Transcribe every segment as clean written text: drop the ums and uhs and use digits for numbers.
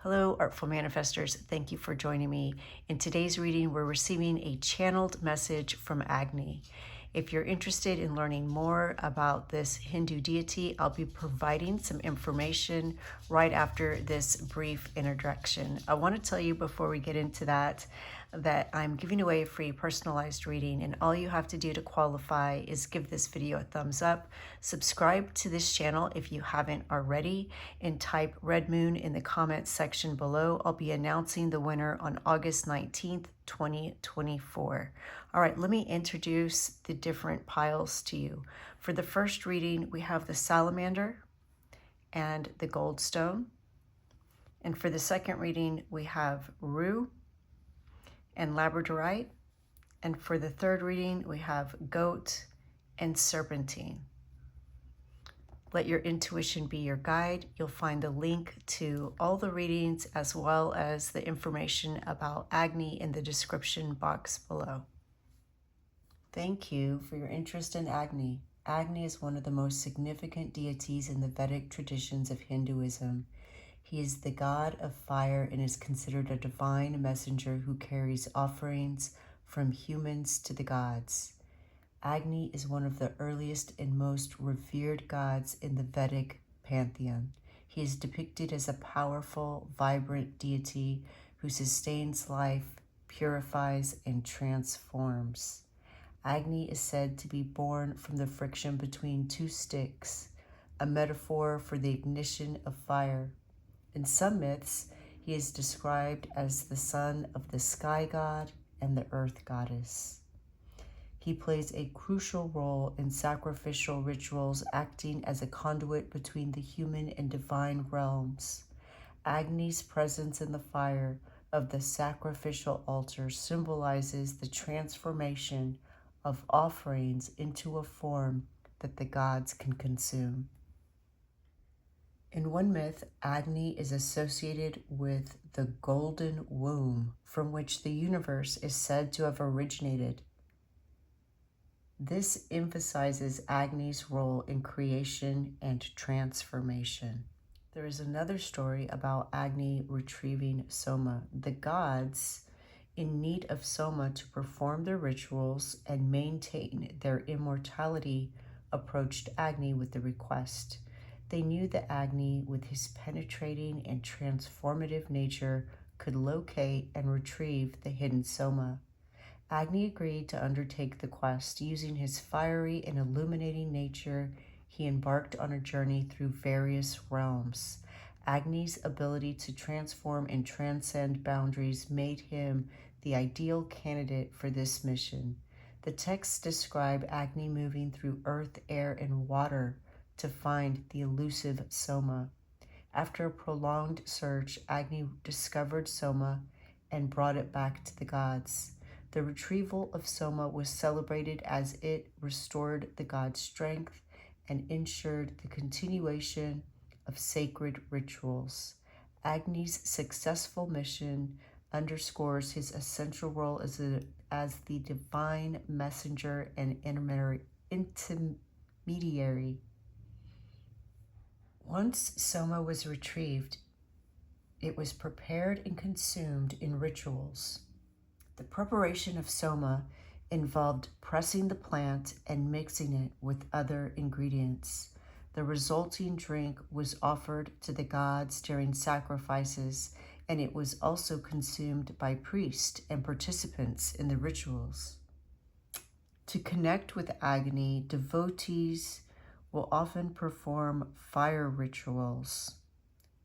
Hello, Artful Manifestors. Thank you for joining me. In today's reading, we're receiving a channeled message from Agni. If you're interested in learning more about this Hindu deity, I'll be providing some information right after this brief introduction. I want to tell you before we get into that I'm giving away a free personalized reading, and all you have to do to qualify is give this video a thumbs up, subscribe to this channel if you haven't already, and type Red Moon in the comments section below. I'll be announcing the winner on August 19th, 2024. All right, let me introduce the different piles to you. For the first reading, we have the Salamander and the Goldstone. And for the second reading, we have Rue and Labadorite. And for the third reading, we have Goat and Serpentine. Let your intuition be your guide. You'll find the link to all the readings as well as the information about Agni in the description box below. Thank you for your interest in Agni. Agni is one of the most significant deities in the Vedic traditions of Hinduism. He is the god of fire and is considered a divine messenger who carries offerings from humans to the gods. Agni is one of the earliest and most revered gods in the Vedic pantheon. He is depicted as a powerful, vibrant deity who sustains life, purifies, and transforms. Agni is said to be born from the friction between two sticks, a metaphor for the ignition of fire. In some myths, he is described as the son of the sky god and the earth goddess. He plays a crucial role in sacrificial rituals, acting as a conduit between the human and divine realms. Agni's presence in the fire of the sacrificial altar symbolizes the transformation of offerings into a form that the gods can consume. In one myth, Agni is associated with the golden womb from which the universe is said to have originated. This emphasizes Agni's role in creation and transformation. There is another story about Agni retrieving Soma. The gods, in need of Soma to perform their rituals and maintain their immortality, approached Agni with the request. They knew that Agni, with his penetrating and transformative nature, could locate and retrieve the hidden Soma. Agni agreed to undertake the quest. Using his fiery and illuminating nature, he embarked on a journey through various realms. Agni's ability to transform and transcend boundaries made him the ideal candidate for this mission. The texts describe Agni moving through earth, air, and water to find the elusive Soma. After a prolonged search, Agni discovered Soma and brought it back to the gods. The retrieval of Soma was celebrated as it restored the gods' strength and ensured the continuation of sacred rituals. Agni's successful mission underscores his essential role as the divine messenger and intermediary. Once Soma was retrieved, it was prepared and consumed in rituals. The preparation of Soma involved pressing the plant and mixing it with other ingredients. The resulting drink was offered to the gods during sacrifices, and it was also consumed by priests and participants in the rituals. To connect with Agni, devotees will often perform fire rituals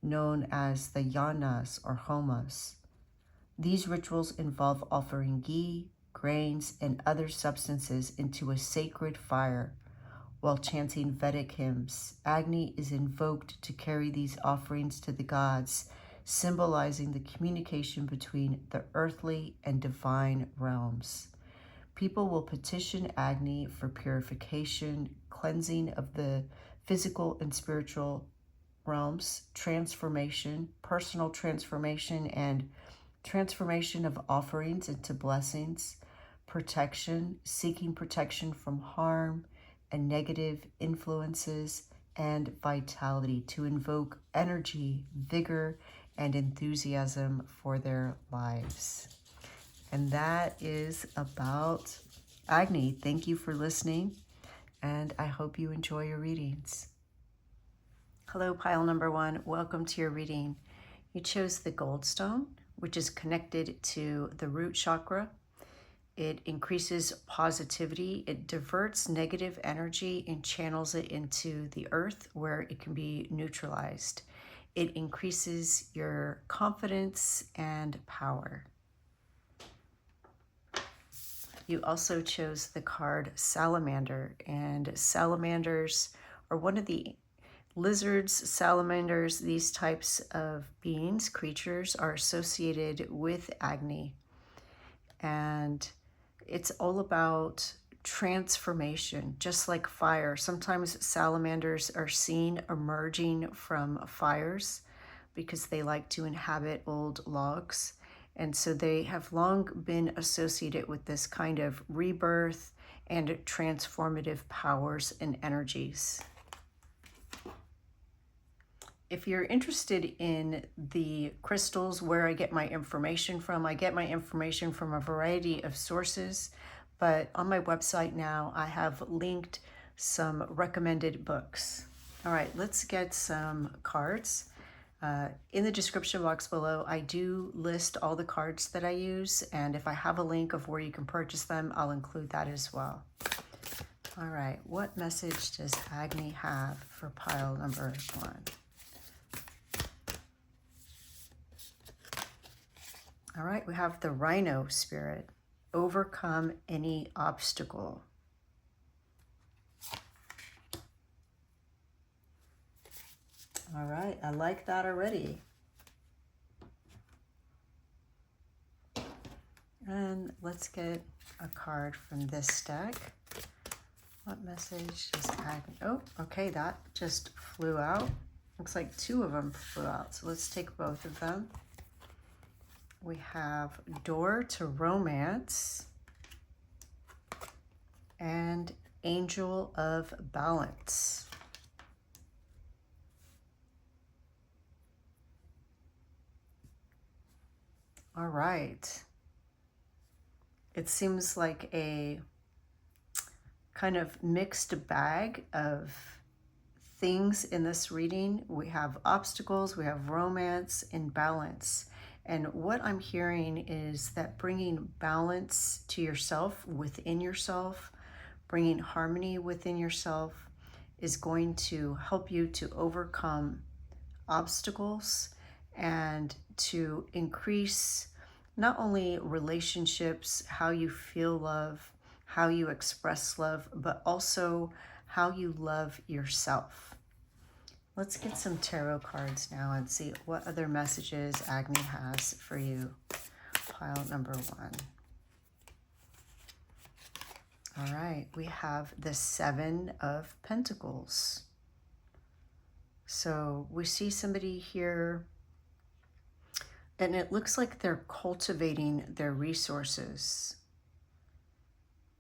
known as the yanas or homas. These rituals involve offering ghee, grains, and other substances into a sacred fire while chanting Vedic hymns. Agni is invoked to carry these offerings to the gods, symbolizing the communication between the earthly and divine realms. People will petition Agni for purification, cleansing of the physical and spiritual realms, transformation, personal transformation, and transformation of offerings into blessings, protection, seeking protection from harm and negative influences, and vitality, to invoke energy, vigor, and enthusiasm for their lives. And that is about Agni. Thank you for listening, and I hope you enjoy your readings. Hello, pile number one. Welcome to your reading. You chose the Goldstone, which is connected to the root chakra. It increases positivity. It diverts negative energy and channels it into the earth where it can be neutralized. It increases your confidence and power. You also chose the card Salamander, and salamanders are one of the lizards, salamanders, these types of beings, creatures, are associated with Agni. And it's all about transformation, just like fire. Sometimes salamanders are seen emerging from fires because they like to inhabit old logs. And so they have long been associated with this kind of rebirth and transformative powers and energies. If you're interested in the crystals, where I get my information from, I get my information from a variety of sources, but on my website now, I have linked some recommended books. All right, let's get some cards. In the description box below, I do list all the cards that I use, and if I have a link of where you can purchase them, I'll include that as well. All right, what message does Agni have for pile number one? All right, we have the Rhino spirit. Overcome any obstacle. All right, I like that already. And let's get a card from this deck. What message does Agni? Oh, okay, that just flew out. Looks like two of them flew out. So let's take both of them. We have Door to Romance and Angel of Balance. All right. It seems like a kind of mixed bag of things in this reading. We have obstacles, we have romance, and balance. And what I'm hearing is that bringing balance to yourself, within yourself, bringing harmony within yourself is going to help you to overcome obstacles and to increase not only relationships, how you feel love, how you express love, but also how you love yourself. Let's get some tarot cards now and see what other messages Agni has for you. Pile number one. All right, we have the Seven of Pentacles. So we see somebody here, and it looks like they're cultivating their resources.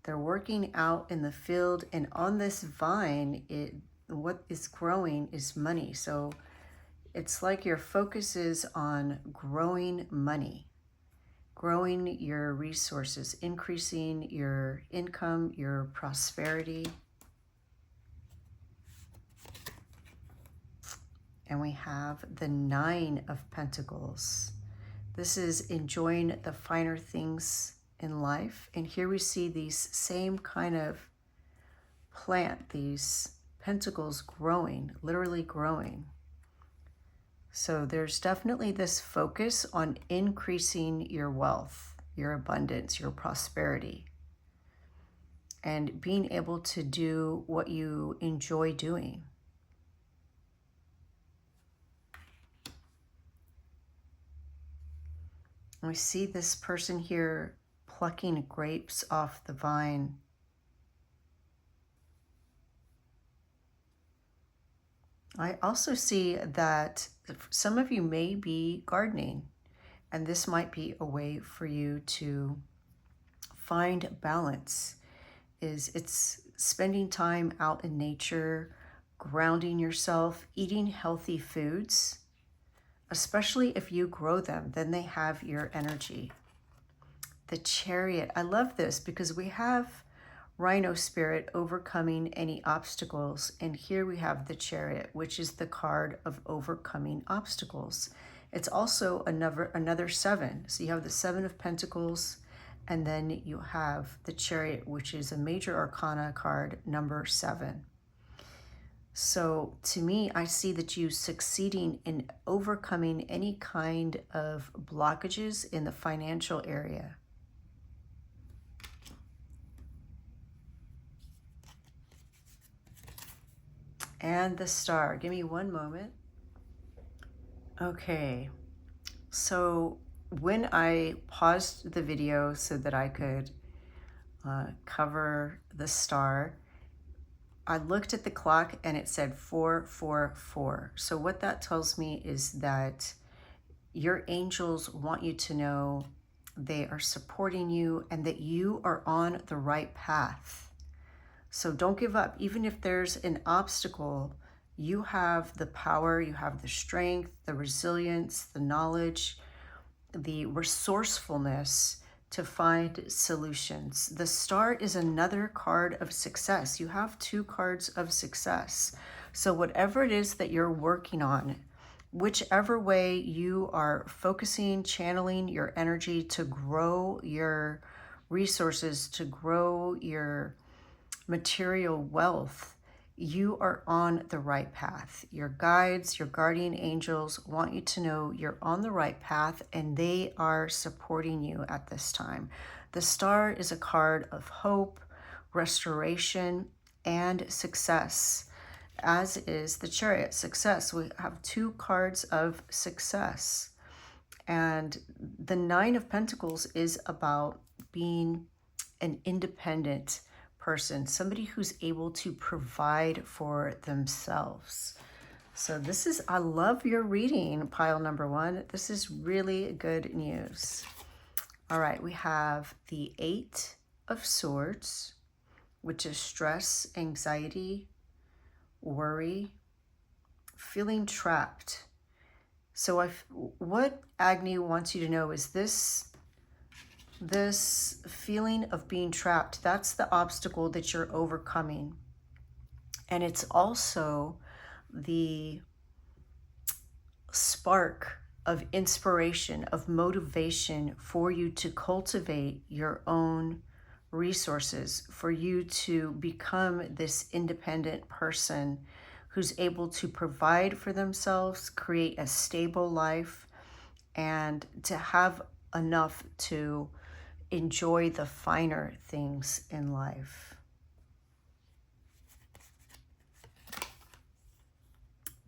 They're working out in the field, and on this vine, what is growing is money. So it's like your focus is on growing money, growing your resources, increasing your income, your prosperity. And we have the Nine of Pentacles. This is enjoying the finer things in life. And here we see these same kind of plant, these pentacles growing, literally growing. So there's definitely this focus on increasing your wealth, your abundance, your prosperity, and being able to do what you enjoy doing. We see this person here plucking grapes off the vine. I also see that some of you may be gardening, and this might be a way for you to find balance. It's spending time out in nature, grounding yourself, eating healthy foods, especially if you grow them, then they have your energy. The Chariot, I love this because we have Rhino Spirit overcoming any obstacles, and here we have the Chariot, which is the card of overcoming obstacles. It's also another 7. So you have the 7 of Pentacles, and then you have the Chariot, which is a major arcana card, number 7. So to me, I see that you succeeding in overcoming any kind of blockages in the financial area. And the Star. Give me one moment. Okay. So when I paused the video so that I could cover the Star, I looked at the clock and it said 444. So what that tells me is that your angels want you to know they are supporting you and that you are on the right path. So don't give up. Even if there's an obstacle, you have the power, you have the strength, the resilience, the knowledge, the resourcefulness to find solutions. The Star is another card of success. You have 2 cards of success. So whatever it is that you're working on, whichever way you are focusing, channeling your energy to grow your resources, to grow your material wealth, you are on the right path. Your guides, your guardian angels want you to know you're on the right path and they are supporting you at this time. The Star is a card of hope, restoration, and success, as is the Chariot, success. We have 2 cards of success. And the 9 of Pentacles is about being an independent person, somebody who's able to provide for themselves. So this is, I love your reading, pile number 1. This is really good news. All right, we have the 8 of Swords, which is stress, anxiety, worry, feeling trapped. So what Agni wants you to know is this feeling of being trapped, that's the obstacle that you're overcoming. And it's also the spark of inspiration, of motivation for you to cultivate your own resources, for you to become this independent person who's able to provide for themselves, create a stable life, and to have enough to enjoy the finer things in life.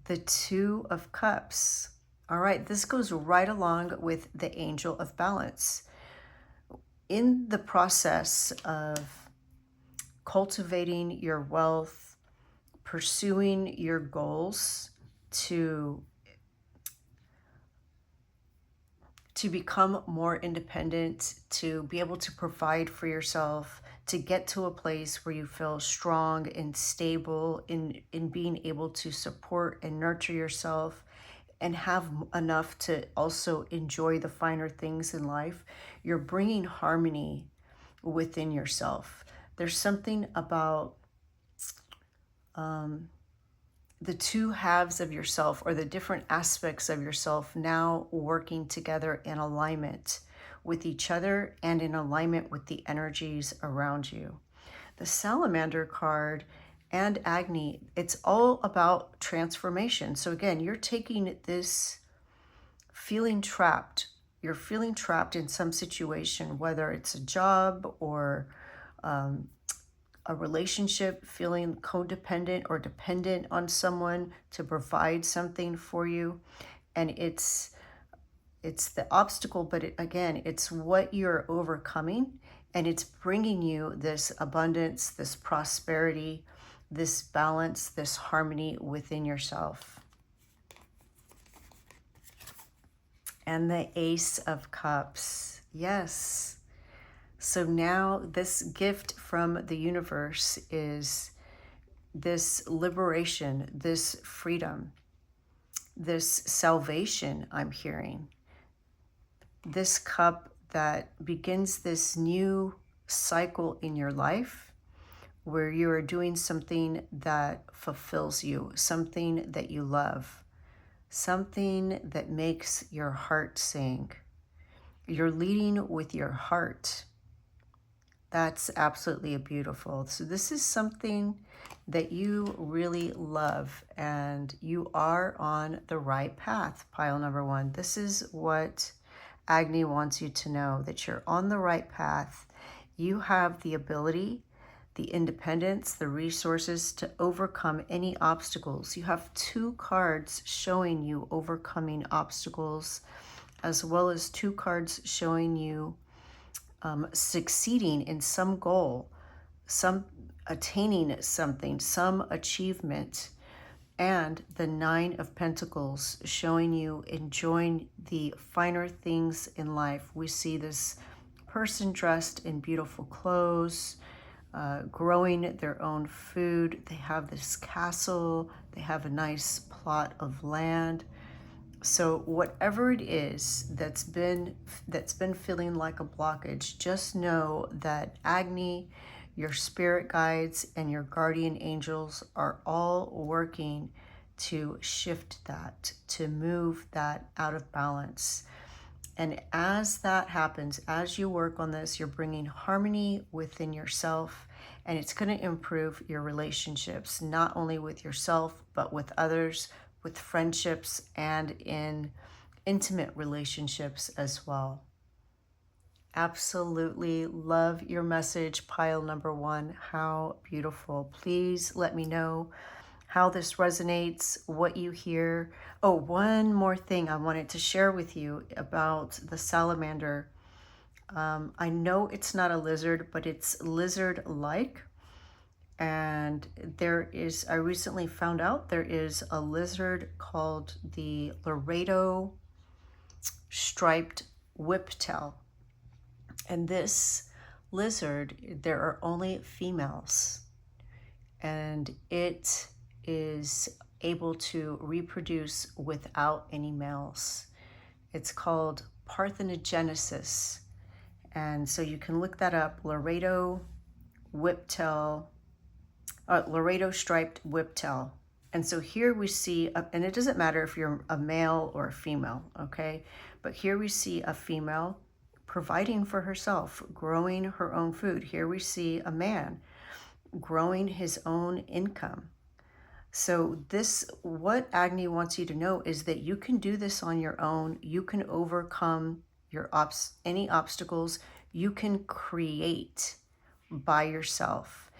The 2 of Cups. All right, this goes right along with the Angel of Balance. In the process of cultivating your wealth, pursuing your goals to become more independent, to be able to provide for yourself, to get to a place where you feel strong and stable in being able to support and nurture yourself and have enough to also enjoy the finer things in life, you're bringing harmony within yourself. There's something about the 2 halves of yourself, or the different aspects of yourself, now working together in alignment with each other and in alignment with the energies around you. The Salamander card and Agni, it's all about transformation. So again, you're taking this feeling trapped. You're feeling trapped in some situation, whether it's a job or a relationship, feeling codependent or dependent on someone to provide something for you. And it's the obstacle, but again, it's what you're overcoming, and it's bringing you this abundance, this prosperity, this balance, this harmony within yourself. And the Ace of Cups. Yes. So now this gift from the universe is this liberation, this freedom, this salvation I'm hearing, this cup that begins this new cycle in your life where you are doing something that fulfills you, something that you love, something that makes your heart sing. You're leading with your heart. That's absolutely beautiful. So this is something that you really love, and you are on the right path, pile number one. This is what Agni wants you to know, that you're on the right path. You have the ability, the independence, the resources to overcome any obstacles. You have 2 cards showing you overcoming obstacles, as well as 2 cards showing you succeeding in some goal, some attaining something, some achievement, and the 9 of Pentacles showing you enjoying the finer things in life. We see this person dressed in beautiful clothes, growing their own food. They have this castle, they have a nice plot of land. So whatever it is that's been feeling like a blockage, just know that Agni, your spirit guides, and your guardian angels are all working to shift that, to move that out of balance. And as that happens, as you work on this, you're bringing harmony within yourself, and it's going to improve your relationships, not only with yourself, but with others, with friendships, and in intimate relationships as well. Absolutely love your message, pile number one. How beautiful. Please let me know how this resonates, what you hear. Oh, one more thing I wanted to share with you about the salamander. I know it's not a lizard, but it's lizard-like. And I recently found out there is a lizard called the Laredo striped whiptail. And this lizard, there are only females, and it is able to reproduce without any males. It's called parthenogenesis. And so you can look that up, Laredo striped whiptail. And so here we see, and it doesn't matter if you're a male or a female, okay? But here we see a female providing for herself, growing her own food. Here we see a man growing his own income. So what Agni wants you to know is that you can do this on your own. You can overcome any obstacles. You can create by yourself.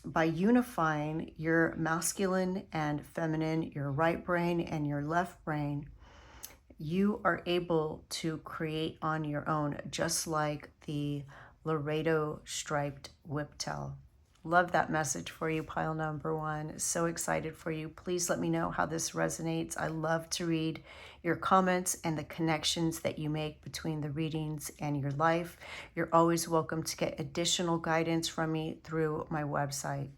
By unifying your masculine and feminine, your right brain and your left brain, you are able to create on your own, just like the Laredo striped whiptail. Love that message for you, pile number one. So excited for you. Please let me know how this resonates. I love to read your comments and the connections that you make between the readings and your life. You're always welcome to get additional guidance from me through my website.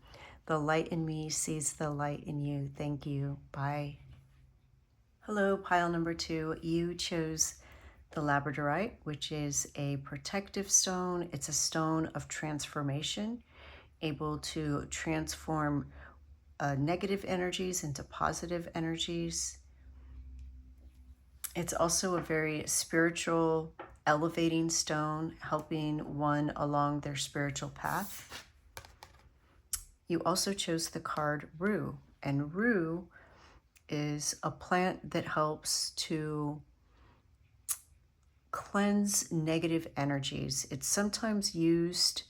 The light in me sees the light in you. Thank you. Bye. Hello, pile number two. You chose the Labadorite, which is a protective stone. It's a stone of transformation, able to transform negative energies into positive energies. It's also a very spiritual, elevating stone, helping one along their spiritual path. You also chose the card Rue, and Rue is a plant that helps to cleanse negative energies. It's sometimes used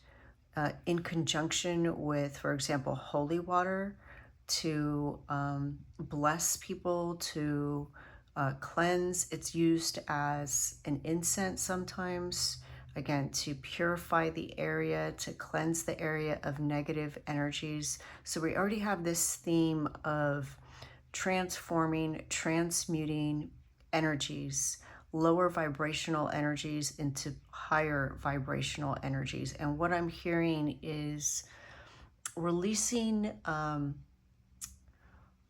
in conjunction with, for example, holy water to bless people, to cleanse. It's used as an incense sometimes, again, to purify the area, to cleanse the area of negative energies. So we already have this theme of transforming, transmuting energies, lower vibrational energies into higher vibrational energies. And what I'm hearing is releasing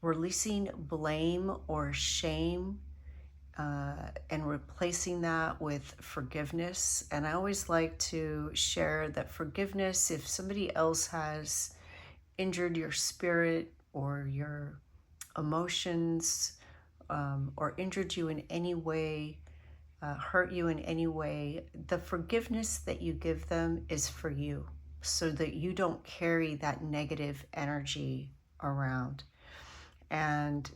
releasing blame or shame, and replacing that with forgiveness. And I always like to share that forgiveness, if somebody else has injured your spirit or your emotions, or injured you in any way, hurt you in any way, the forgiveness that you give them is for you, so that you don't carry that negative energy around. And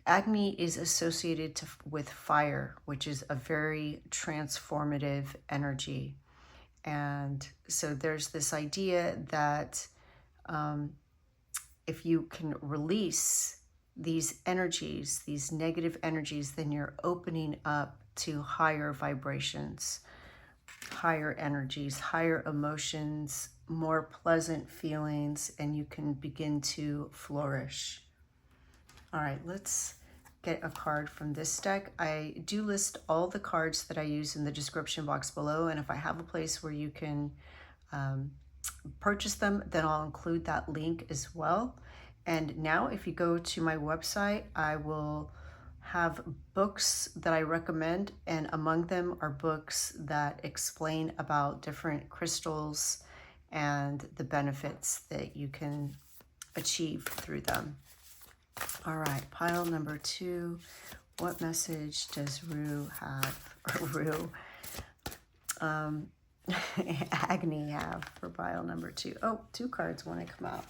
Agni is associated with fire, which is a very transformative energy. And so there's this idea that if you can release these energies, these negative energies, then you're opening up to higher vibrations, higher energies, higher emotions, more pleasant feelings, and you can begin to flourish. All right, let's get a card from this deck. I do list all the cards that I use in the description box below, and if I have a place where you can purchase them, then I'll include that link as well. And now if you go to my website, I will have books that I recommend, and among them are books that explain about different crystals and the benefits that you can achieve through them. All right, pile number 2. What message does Rue have, or Rue, Agni have for pile number 2? Oh, 2 cards want to come out.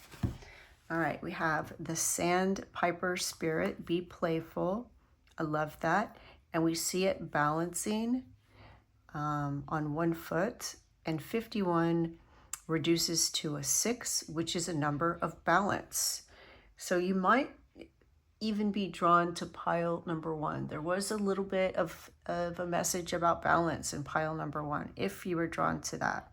All right, we have the Sandpiper Spirit, be playful. I love that. And we see it balancing on 1 foot, and 51 reduces to a 6, which is a number of balance. So you might even be drawn to pile number 1. There was a little bit of a message about balance in pile number 1, if you were drawn to that.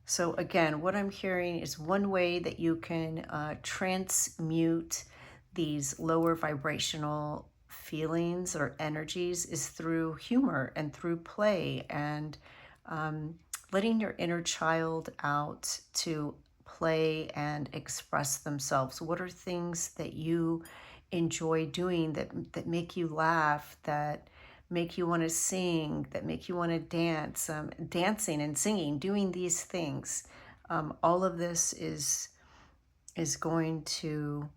So again, what I'm hearing is one way that you can transmute these lower vibrational feelings or energies is through humor and through play, and letting your inner child out to play and express themselves. What are things that you enjoy doing that make you laugh, that make you want to sing, that make you want to dance? Dancing and singing, doing these things, all of this is going to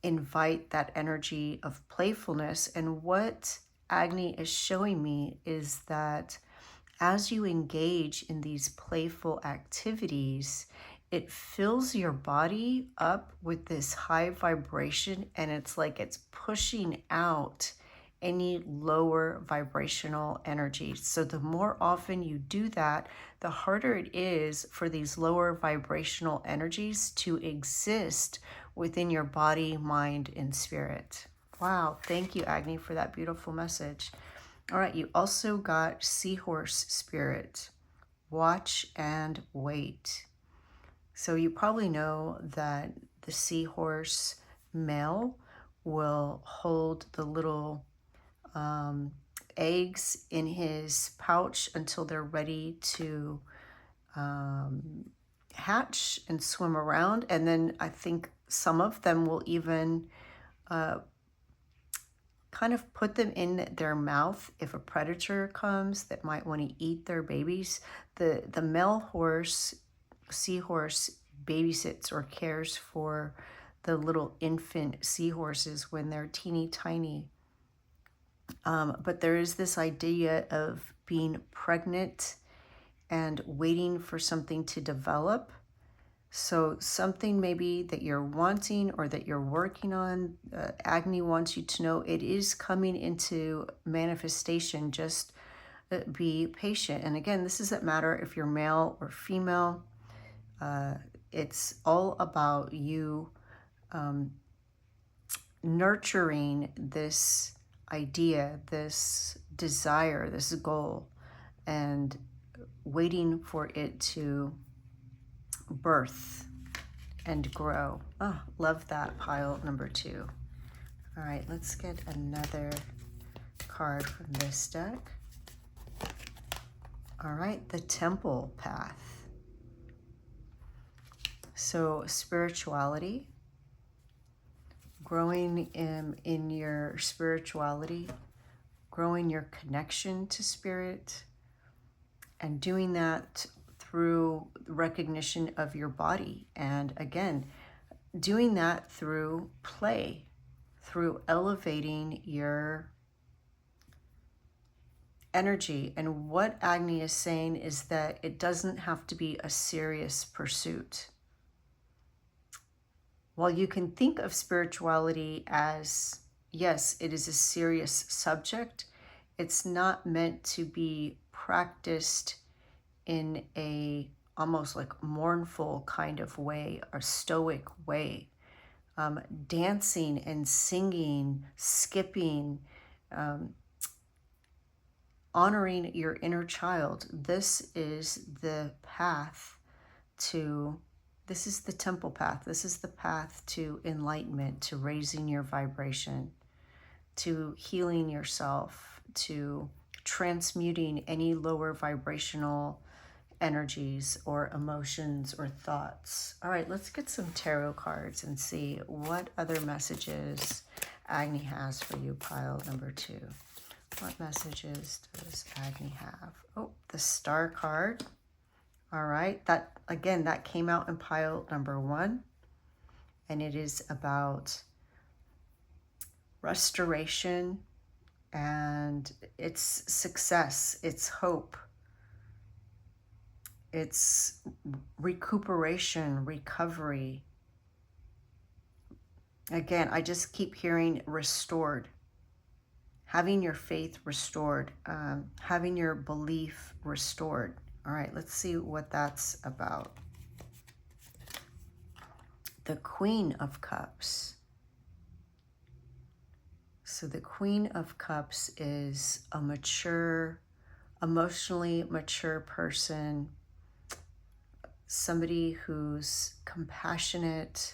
invite that energy of playfulness. And what Agni is showing me is that as you engage in these playful activities, it fills your body up with this high vibration, and it's like it's pushing out any lower vibrational energy. So the more often you do that, the harder it is for these lower vibrational energies to exist within your body, mind, and spirit. Wow, thank you, Agni, for that beautiful message. All right, you also got Seahorse Spirit, watch and wait. So you probably know that the seahorse male will hold the little eggs in his pouch until they're ready to hatch and swim around. And then I think some of them will even kind of put them in their mouth if a predator comes that might want to eat their babies. The male seahorse babysits or cares for the little infant seahorses when they're teeny tiny. But there is this idea of being pregnant and waiting for something to develop. So something maybe that you're wanting or that you're working on, Agni wants you to know it is coming into manifestation. Just be patient. And again, this doesn't matter if you're male or female. It's all about you nurturing this idea, this desire, this goal, and waiting for it to birth and grow. Oh, love that, pile number 2. All right, let's get another card from this deck. All right, the Temple Path. So spirituality, growing in your spirituality, growing your connection to spirit, and doing that through recognition of your body. And again, doing that through play, through elevating your energy. And what Agni is saying is that it doesn't have to be a serious pursuit. While you can think of spirituality as, yes, it is a serious subject, it's not meant to be practiced in a almost like mournful kind of way, or stoic way. Dancing and singing, skipping, honoring your inner child. This is the path to, this is the temple path. This is the path to enlightenment, to raising your vibration, to healing yourself, to transmuting any lower vibrational energies or emotions or thoughts. All right, let's get some tarot cards and see what other messages Agni has for you, pile number 2. What messages does Agni have? Oh, the Star card. All right, that again, that came out in pile number 1, and it is about restoration and its success, its hope, its recuperation, recovery. Again, I just keep hearing restored, having your faith restored, having your belief restored. All right, let's see what that's about. The Queen of Cups. So the Queen of Cups is a mature, emotionally mature person, somebody who's compassionate,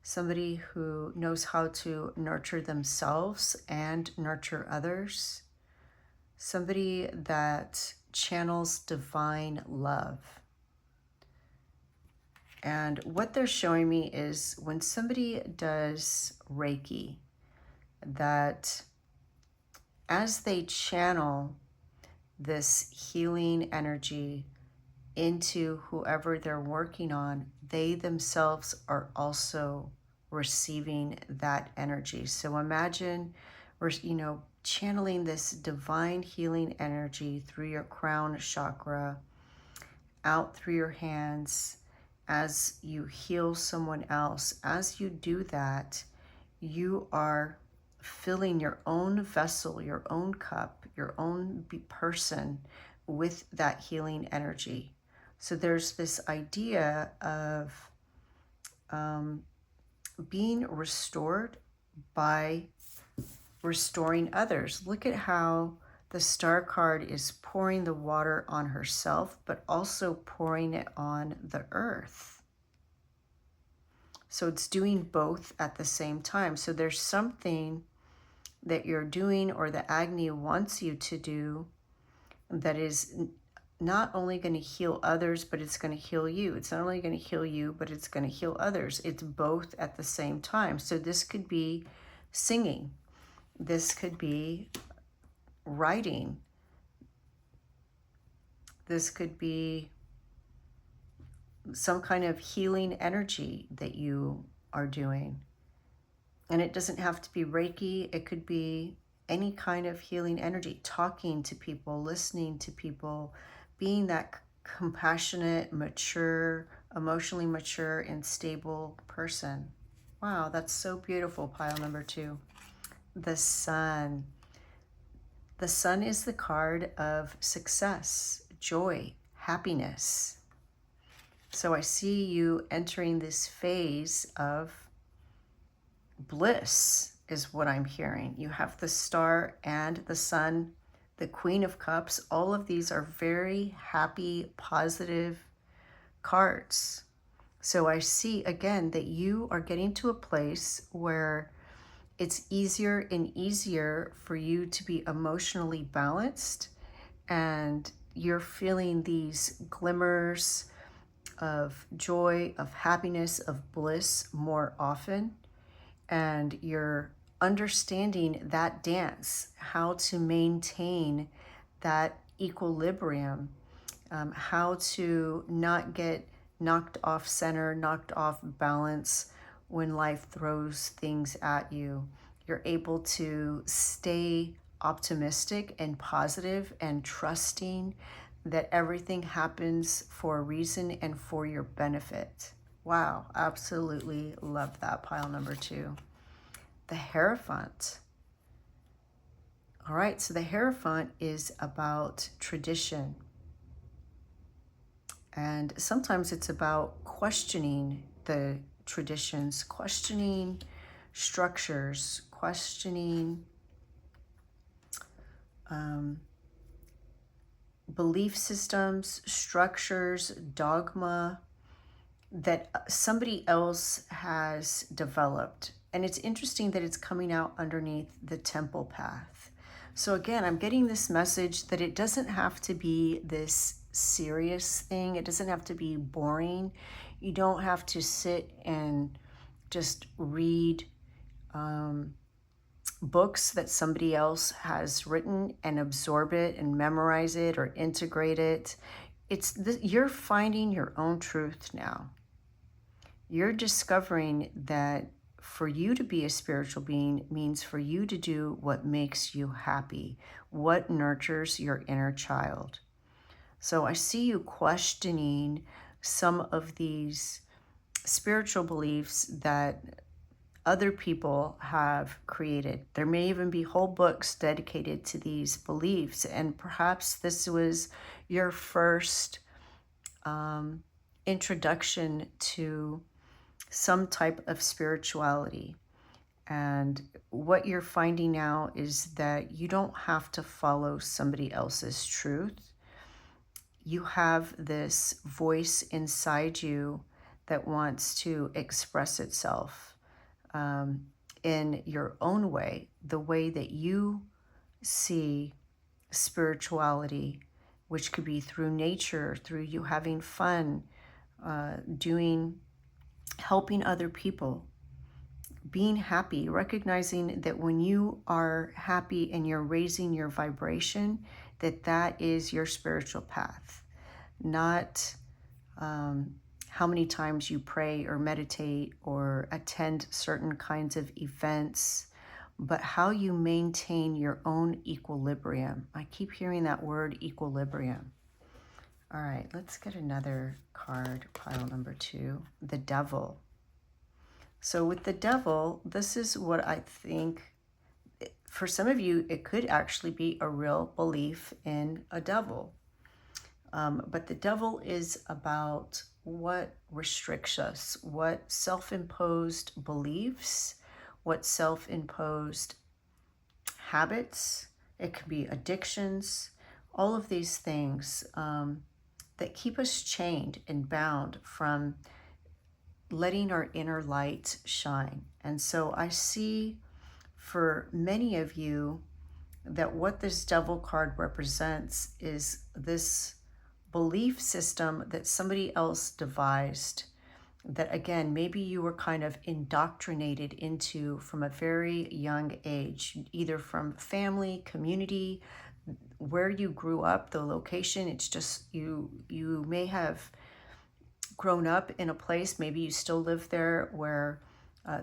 somebody who knows how to nurture themselves and nurture others, somebody that channels divine love. And what they're showing me is when somebody does Reiki, that as they channel this healing energy into whoever they're working on, they themselves are also receiving that energy. So imagine we're, channeling this divine healing energy through your crown chakra, out through your hands as you heal someone else. As you do that, you are filling your own vessel, your own cup, your own person with that healing energy. So there's this idea of being restored by restoring others. Look at how the Star card is pouring the water on herself, but also pouring it on the earth. So it's doing both at the same time. So there's something that you're doing, or that Agni wants you to do, that is not only going to heal others, but it's going to heal you. It's not only going to heal you, but it's going to heal others. It's both at the same time. So this could be singing. This could be writing. This could be some kind of healing energy that you are doing. And it doesn't have to be Reiki. It could be any kind of healing energy, talking to people, listening to people, being that compassionate, mature, emotionally mature, and stable person. Wow, that's so beautiful, pile number 2. The Sun. The Sun is the card of success, joy, happiness. So I see you entering this phase of bliss, is what I'm hearing. You have the Star and the Sun, the Queen of Cups. All of these are very happy, positive cards. So I see again that you are getting to a place where it's easier and easier for you to be emotionally balanced, and you're feeling these glimmers of joy, of happiness, of bliss more often. And you're understanding that dance, how to maintain that equilibrium, how to not get knocked off center, knocked off balance when life throws things at you. You're able to stay optimistic and positive and trusting that everything happens for a reason and for your benefit. Wow, absolutely love that, pile number 2. The Hierophant. All right, so the Hierophant is about tradition. And sometimes it's about questioning the traditions, questioning structures, questioning belief systems, structures, dogma that somebody else has developed. And it's interesting that it's coming out underneath the temple path. So again, I'm getting this message that it doesn't have to be this serious thing. It doesn't have to be boring. You don't have to sit and just read books that somebody else has written and absorb it and memorize it or integrate it. You're finding your own truth now. You're discovering that for you to be a spiritual being means for you to do what makes you happy, what nurtures your inner child. So I see you questioning some of these spiritual beliefs that other people have created. There may even be whole books dedicated to these beliefs, and perhaps this was your first introduction to some type of spirituality. And what you're finding now is that you don't have to follow somebody else's truth. You have this voice inside you that wants to express itself in your own way, the way that you see spirituality, which could be through nature, through you having fun, helping other people, being happy, recognizing that when you are happy and you're raising your vibration, that is your spiritual path, not how many times you pray or meditate or attend certain kinds of events, but how you maintain your own equilibrium. I keep hearing that word, equilibrium. All right, let's get another card, pile number 2, the Devil. So with the Devil, this is what I think, for some of you, it could actually be a real belief in a devil. But the Devil is about what restricts us, what self-imposed beliefs, what self-imposed habits. It could be addictions, all of these things that keep us chained and bound from letting our inner light shine. And so I see for many of you that what this Devil card represents is this belief system that somebody else devised, that again, maybe you were kind of indoctrinated into from a very young age, either from family, community, where you grew up, the location. It's just you may have grown up in a place, maybe you still live there, where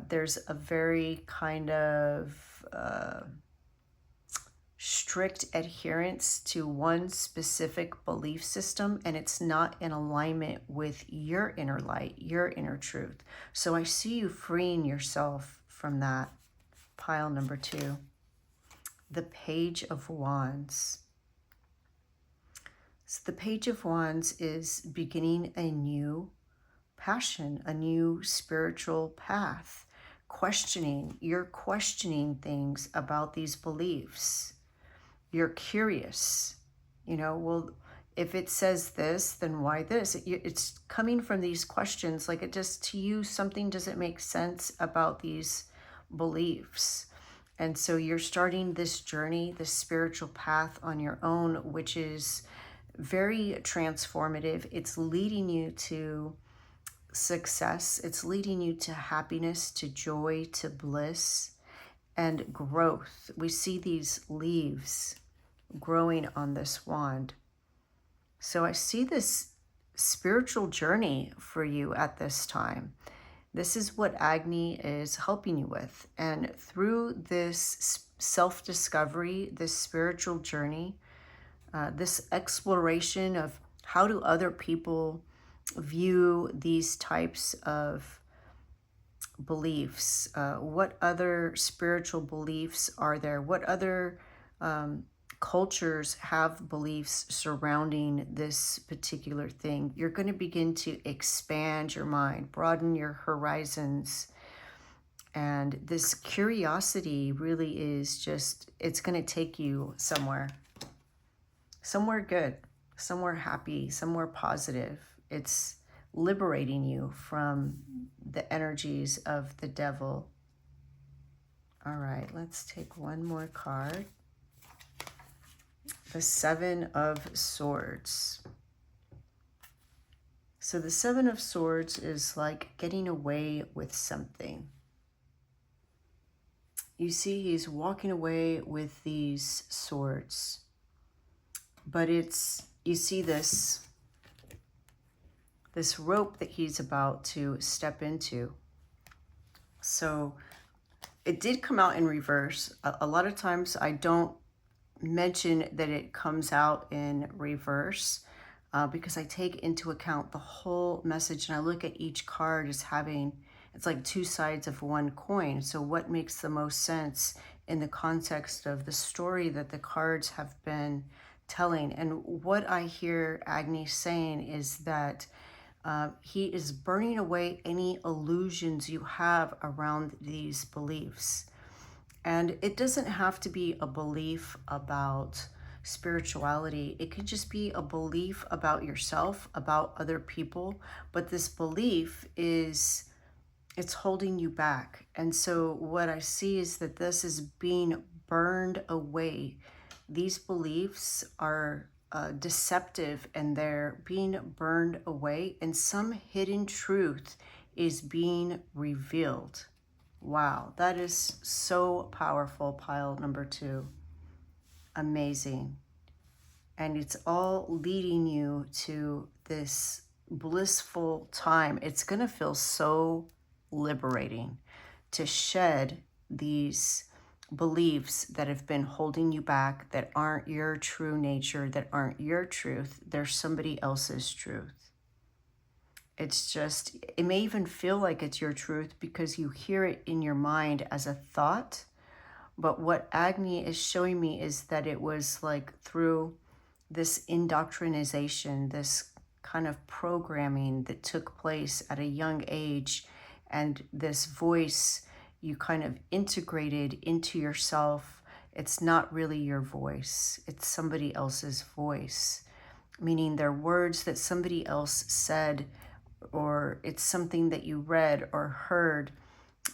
there's a very kind of strict adherence to one specific belief system, and it's not in alignment with your inner light, your inner truth. So I see you freeing yourself from that. Pile number 2, the Page of Wands. So the Page of Wands is beginning a new passion, a new spiritual path, you're questioning things about these beliefs. You're curious, well, if it says this, then why this? It's coming from these questions, like it just, to you, something doesn't make sense about these beliefs. And so you're starting this journey, this spiritual path on your own, which is very transformative. It's leading you to success. It's leading you to happiness, to joy, to bliss, and growth. We see these leaves growing on this wand. So I see this spiritual journey for you at this time. This is what Agni is helping you with. And through this self-discovery, this spiritual journey, this exploration of how do other people view these types of beliefs, what other spiritual beliefs are there, what other cultures have beliefs surrounding this particular thing. You're going to begin to expand your mind, broaden your horizons. And this curiosity really is just, it's going to take you somewhere good, somewhere happy, somewhere positive. It's liberating you from the energies of the devil. All right, let's take one more card. The Seven of Swords. So the Seven of Swords is like getting away with something. You see, he's walking away with these swords. But it's, you see this rope that he's about to step into. So it did come out in reverse. A lot of times I don't mention that it comes out in reverse because I take into account the whole message, and I look at each card as having, it's like two sides of one coin. So what makes the most sense in the context of the story that the cards have been telling? And what I hear Agni saying is that he is burning away any illusions you have around these beliefs. And it doesn't have to be a belief about spirituality. It could just be a belief about yourself, about other people. But this belief is, it's holding you back. And so what I see is that this is being burned away. These beliefs are deceptive, and they're being burned away, and some hidden truth is being revealed. Wow, that is so powerful, pile number 2. Amazing. And it's all leading you to this blissful time. It's going to feel so liberating to shed these beliefs that have been holding you back, that aren't your true nature, that aren't your truth. They're somebody else's truth. It's just, it may even feel like it's your truth because you hear it in your mind as a thought. But what Agni is showing me is that it was like through this indoctrination, this kind of programming that took place at a young age, and this voice you kind of integrated into yourself. It's not really your voice. It's somebody else's voice, meaning they're words that somebody else said, or it's something that you read or heard,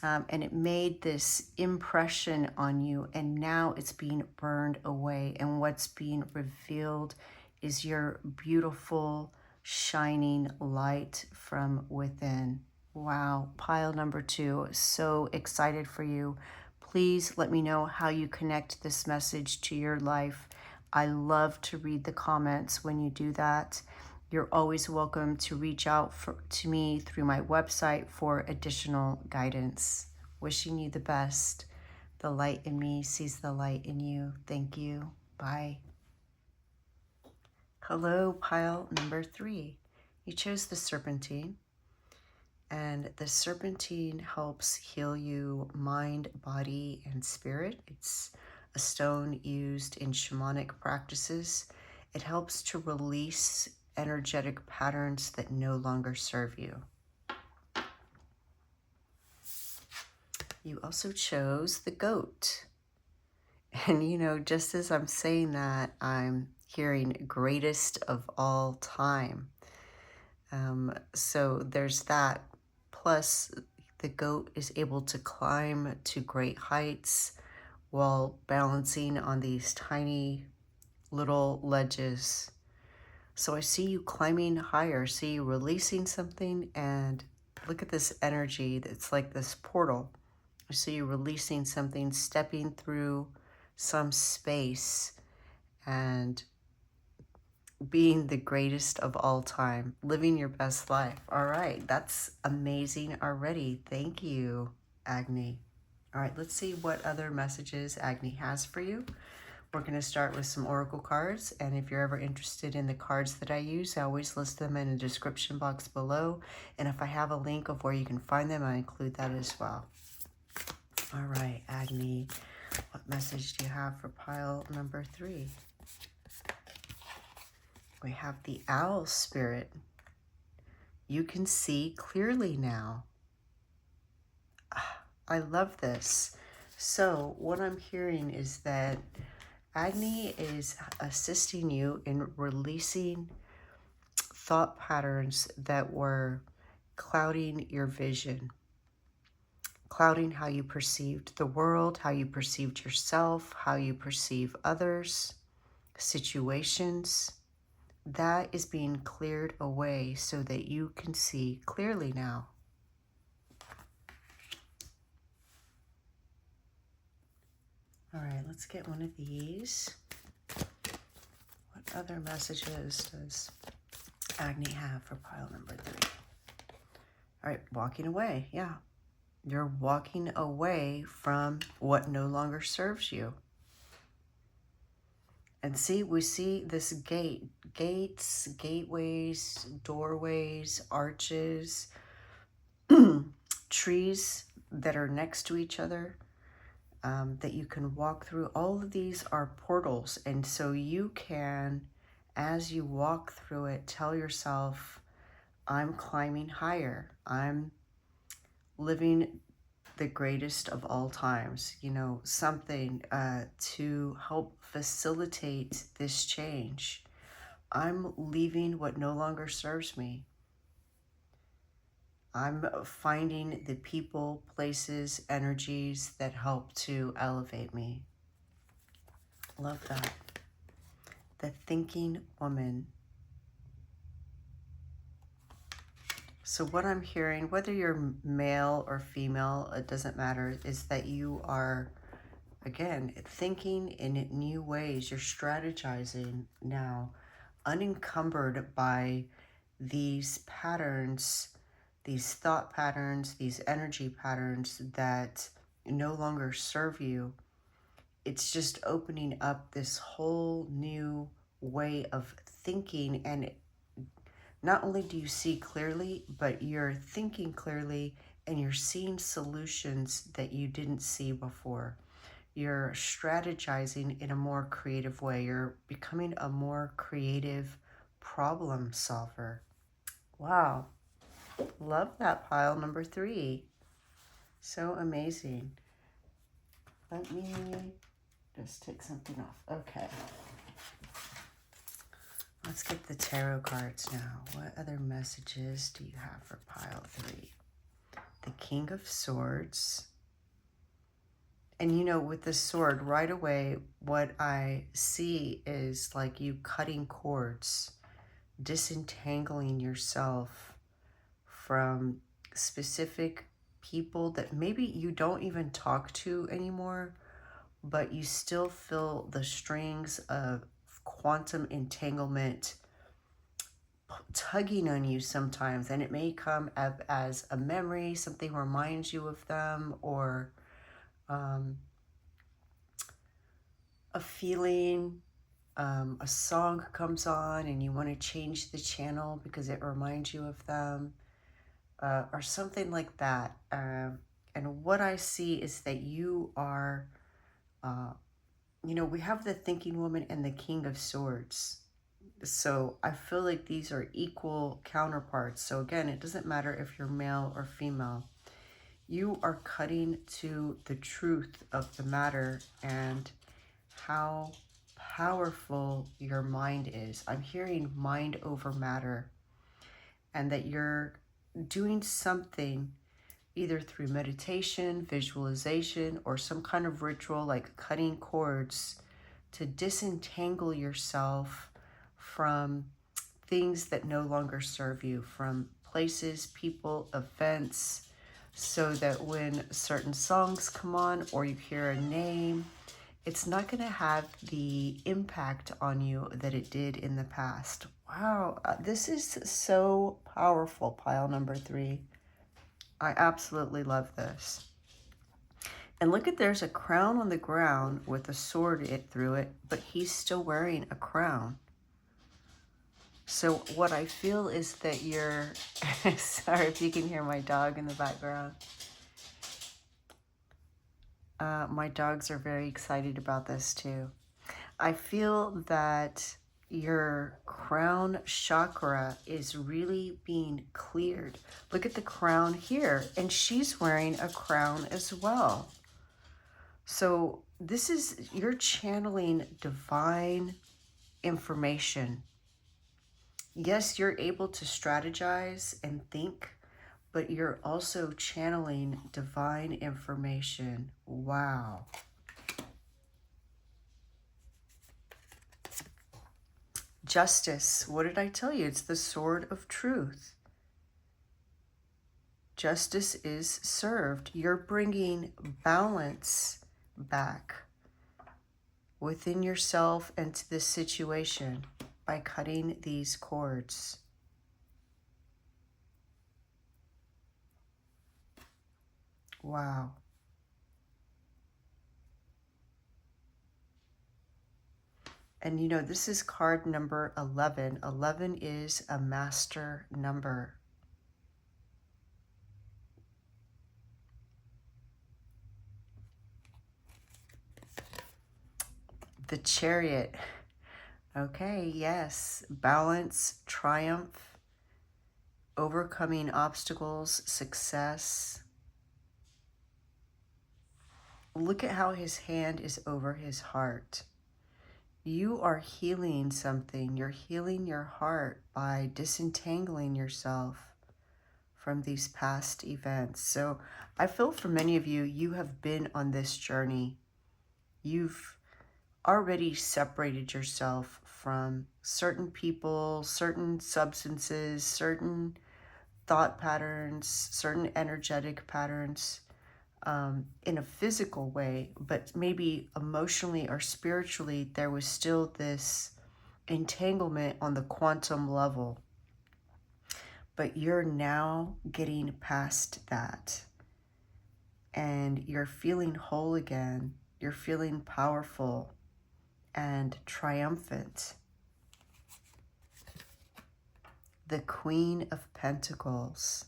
and it made this impression on you, and now it's being burned away. And what's being revealed is your beautiful, shining light from within. Wow, pile number 2, so excited for you. Please let me know how you connect this message to your life. I love to read the comments when you do that. You're always welcome to reach out to me through my website for additional guidance. Wishing you the best. The light in me sees the light in you. Thank you. Bye. Hello, pile number 3. You chose the Serpentine. And the Serpentine helps heal you mind, body, and spirit. It's a stone used in shamanic practices. It helps to release energetic patterns that no longer serve you. You also chose the goat. And you know, just as I'm saying that, I'm hearing greatest of all time. So there's that. Plus, the goat is able to climb to great heights while balancing on these tiny little ledges. So I see you climbing higher, see you releasing something, and look at this energy that's like this portal. I see you releasing something, stepping through some space, and being the greatest of all time, living your best life. All right, that's amazing already. Thank you, Agni. All right, let's see what other messages Agni has for you. We're going to start with some oracle cards, and if you're ever interested in the cards that I use, I always list them in the description box below, and if I have a link of where you can find them, I include that as well. All right, Agni, what message do you have for pile number 3? We have the owl spirit. You can see clearly now. I love this. So what I'm hearing is that Agni is assisting you in releasing thought patterns that were clouding your vision, clouding how you perceived the world, how you perceived yourself, how you perceive others, situations. That is being cleared away so that you can see clearly now. All right, let's get one of these. What other messages does Agni have for pile number 3? All right, walking away. Yeah, you're walking away from what no longer serves you. And see, we see this gates, gateways, doorways, arches, trees that are next to each other that you can walk through. All of these are portals. And so you can, as you walk through it, tell yourself, I'm climbing higher. I'm living the greatest of all times, you know, something to help facilitate this change. I'm leaving what no longer serves me. I'm finding the people, places, energies that help to elevate me. Love that. The thinking woman. So what I'm hearing, whether you're male or female, it doesn't matter, is that you are, again, thinking in new ways. You're strategizing now, unencumbered by these patterns, these thought patterns, these energy patterns that no longer serve you. It's just opening up this whole new way of thinking, and not only do you see clearly, but you're thinking clearly and you're seeing solutions that you didn't see before. You're strategizing in a more creative way. You're becoming a more creative problem solver. Wow. Love that pile number 3. So amazing. Let me just take something off. Okay. Let's get the tarot cards now. What other messages do you have for pile 3? The King of Swords. And you know, with the sword, right away, what I see is like you cutting cords, disentangling yourself from specific people that maybe you don't even talk to anymore, but you still feel the strings of quantum entanglement tugging on you sometimes, and it may come up as a memory, something reminds you of them, or a feeling, a song comes on and you want to change the channel because it reminds you of them, or something like that. And what I see is that you are, you know, we have the thinking woman and the King of Swords. So I feel like these are equal counterparts. So again, it doesn't matter if you're male or female. You are cutting to the truth of the matter and how powerful your mind is. I'm hearing mind over matter, and that you're doing something either through meditation, visualization, or some kind of ritual like cutting cords to disentangle yourself from things that no longer serve you, from places, people, events, so that when certain songs come on or you hear a name, it's not going to have the impact on you that it did in the past. Wow, this is so powerful, pile number 3. I absolutely love this. And look at, there's a crown on the ground with a sword through it, but he's still wearing a crown. So what I feel is that you're, sorry if you can hear my dog in the background. My dogs are very excited about this too. I feel that your crown chakra is really being cleared. Look at the crown here, and she's wearing a crown as well. So this is, you're channeling divine information. Yes, you're able to strategize and think, but you're also channeling divine information. Wow. Justice. What did I tell you? It's the sword of truth. Justice is served. You're bringing balance back within yourself and to this situation by cutting these cords. Wow. And you know, this is card number 11. 11 is a master number. The Chariot. Okay, yes. Balance, triumph, overcoming obstacles, success. Look at how his hand is over his heart. You are healing something. You're healing your heart by disentangling yourself from these past events. So I feel for many of you, you have been on this journey. You've already separated yourself from certain people, certain substances, certain thought patterns, certain energetic patterns, in a physical way, but maybe emotionally or spiritually, there was still this entanglement on the quantum level. But you're now getting past that, and you're feeling whole again. You're feeling powerful and triumphant. The Queen of Pentacles.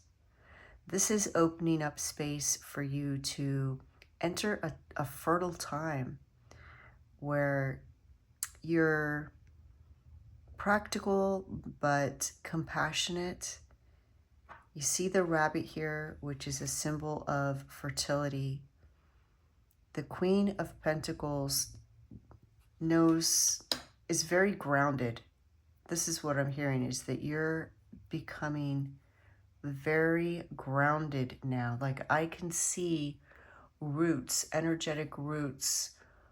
This is opening up space for you to enter a fertile time where you're practical but compassionate. You see the rabbit here, which is a symbol of fertility. The Queen of Pentacles is very grounded. This is what I'm hearing, is that you're becoming very grounded now. Like I can see roots, energetic roots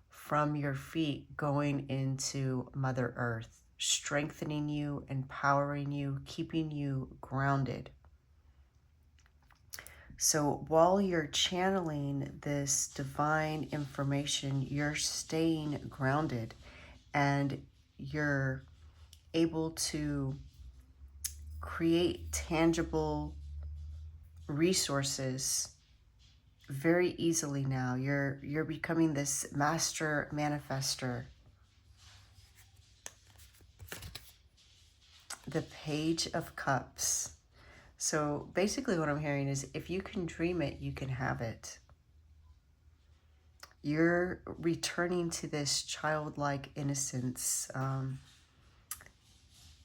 from your feet going into Mother Earth, strengthening you, empowering you, keeping you grounded. So while you're channeling this divine information, you're staying grounded, and you're able to create tangible resources very easily now. You're becoming this master manifester. The Page of Cups. So basically what I'm hearing is, if you can dream it, you can have it. You're returning to this childlike innocence,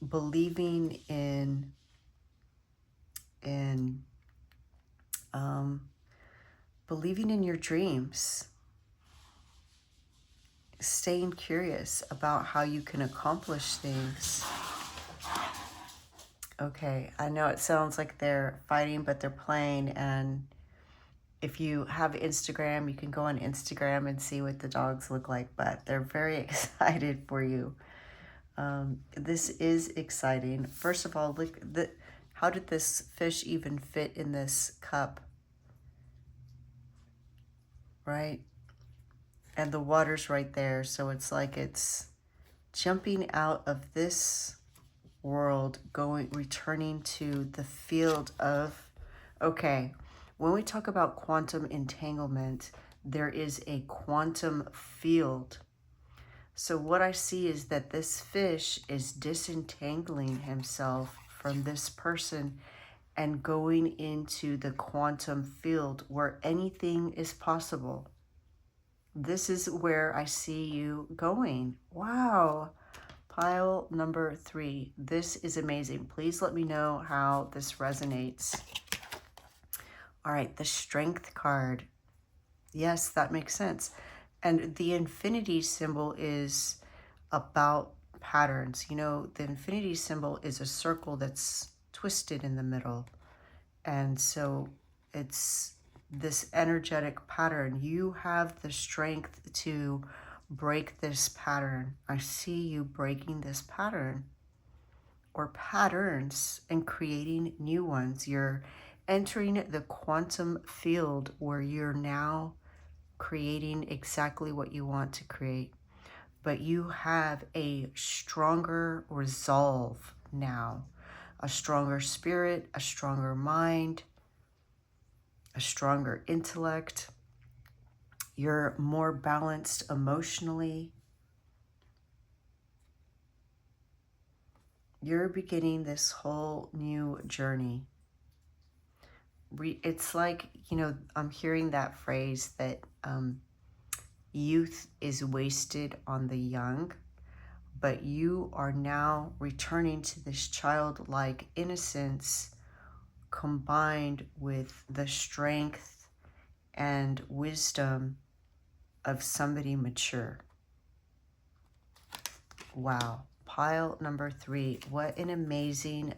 believing in believing in your dreams, staying curious about how you can accomplish things. Okay, I know it sounds like they're fighting, but they're playing. And if you have Instagram, you can go on Instagram and see what the dogs look like, but they're very excited for you. This is exciting. First of all, look, how did this fish even fit in this cup? Right? And the water's right there. So it's like it's jumping out of this world, returning to the field of, okay, when we talk about quantum entanglement, there is a quantum field. So what I see is that this fish is disentangling himself from this person and going into the quantum field where anything is possible. This is where I see you going. Wow. Pile number 3. This is amazing. Please let me know how this resonates. All right, the Strength card. Yes, that makes sense. And the infinity symbol is about patterns. You know, the infinity symbol is a circle that's twisted in the middle. And so it's this energetic pattern. You have the strength to break this pattern. I see you breaking this pattern or patterns and creating new ones. You're entering the quantum field where you're now creating exactly what you want to create. But you have a stronger resolve now, a stronger spirit, a stronger mind, a stronger intellect. You're more balanced emotionally. You're beginning this whole new journey. It's like, you know, I'm hearing that phrase that youth is wasted on the young, but you are now returning to this childlike innocence combined with the strength and wisdom of somebody mature. Wow. Pile number 3. What an amazing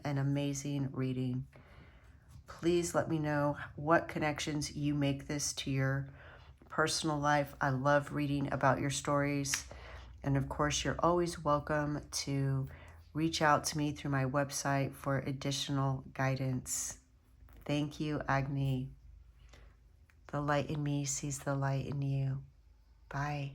reading. Please let me know what connections you make this to your personal life. I love reading about your stories. And of course, you're always welcome to reach out to me through my website for additional guidance. Thank you, Agni. The light in me sees the light in you. Bye.